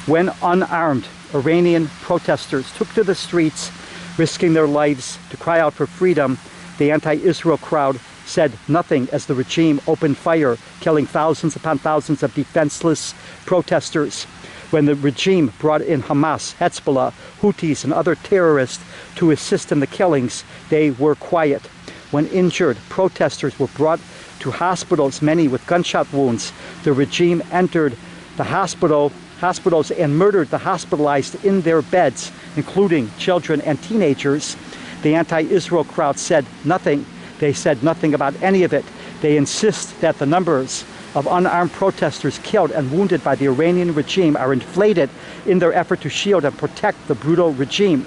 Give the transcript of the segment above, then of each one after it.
when unarmed Iranian protesters took to the streets, risking their lives to cry out for freedom, the anti-Israel crowd said nothing as the regime opened fire, killing thousands upon thousands of defenseless protesters. When the regime brought in Hamas, Hezbollah, Houthis, and other terrorists to assist in the killings, they were quiet. When injured protesters were brought to hospitals, many with gunshot wounds, the regime entered the hospitals and murdered the hospitalized in their beds, including children and teenagers. The anti-Israel crowd said nothing. They said nothing about any of it. They insist that the numbers of unarmed protesters killed and wounded by the Iranian regime are inflated in their effort to shield and protect the brutal regime.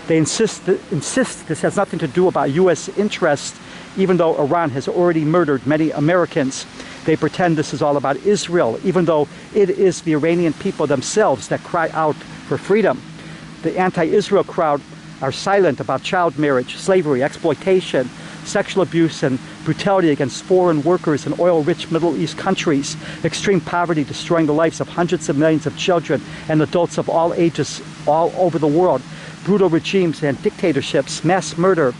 They insist this has nothing to do about U.S. interests, even though Iran has already murdered many Americans. They pretend this is all about Israel, even though it is the Iranian people themselves that cry out for freedom. The anti-Israel crowd are silent about child marriage, slavery, exploitation, sexual abuse, and brutality against foreign workers in oil-rich Middle East countries, extreme poverty destroying the lives of hundreds of millions of children and adults of all ages all over the world, brutal regimes and dictatorships, mass murder,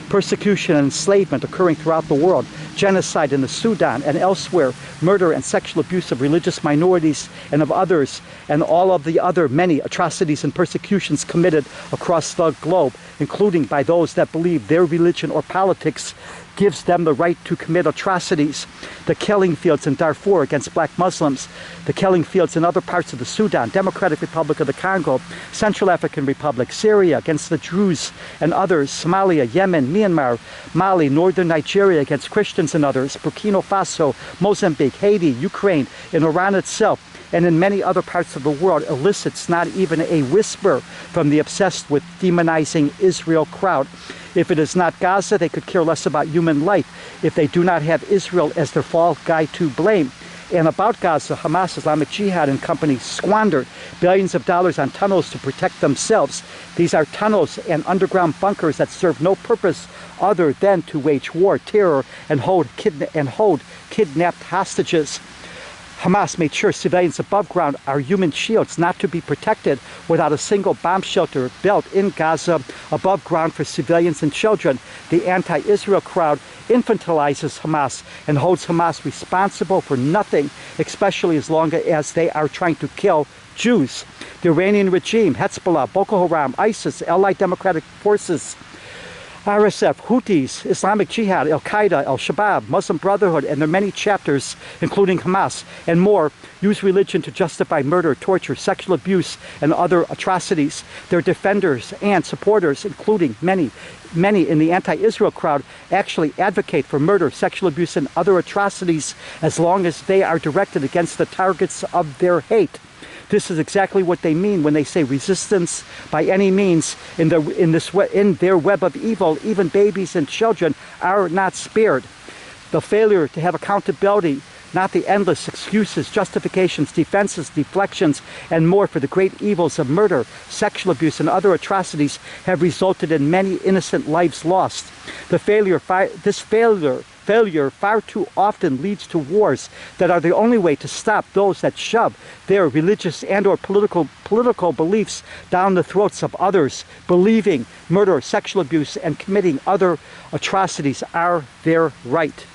persecution and enslavement occurring throughout the world, genocide in the Sudan and elsewhere, murder and sexual abuse of religious minorities and of others, and all of the other many atrocities and persecutions committed across the globe, including by those that believe their religion or politics gives them the right to commit atrocities. The killing fields in Darfur against black Muslims, the killing fields in other parts of the Sudan, Democratic Republic of the Congo, Central African Republic, Syria against the Druze and others, Somalia, Yemen, Myanmar, Mali, Northern Nigeria against Christians and others, Burkina Faso, Mozambique, Haiti, Ukraine, in Iran itself, and in many other parts of the world elicits not even a whisper from the obsessed with demonizing Israel crowd. If it is not Gaza, they could care less about human life if they do not have Israel as their fall guy to blame. And about Gaza, Hamas, Islamic Jihad, and company squandered billions of dollars on tunnels to protect themselves. These are tunnels and underground bunkers that serve no purpose other than to wage war, terror, and hold kidnapped hostages. Hamas made sure civilians above ground are human shields, not to be protected, without a single bomb shelter built in Gaza above ground for civilians and children. The anti-Israel crowd infantilizes Hamas and holds Hamas responsible for nothing, especially as long as they are trying to kill Jews. The Iranian regime, Hezbollah, Boko Haram, ISIS, Allied Democratic Forces, RSF, Houthis, Islamic Jihad, Al-Qaeda, Al-Shabaab, Muslim Brotherhood, and their many chapters, including Hamas and more, use religion to justify murder, torture, sexual abuse, and other atrocities. Their defenders and supporters, including many in the anti-Israel crowd, actually advocate for murder, sexual abuse, and other atrocities as long as they are directed against the targets of their hate. This is exactly what they mean when they say resistance by any means. In their web of evil, even babies and children are not spared. The failure to have accountability, not the endless excuses, justifications, defenses, deflections, and more for the great evils of murder, sexual abuse, and other atrocities have resulted in many innocent lives lost. This failure far too often leads to wars that are the only way to stop those that shove their religious and or political beliefs down the throats of others. Believing murder, sexual abuse, and committing other atrocities are their right.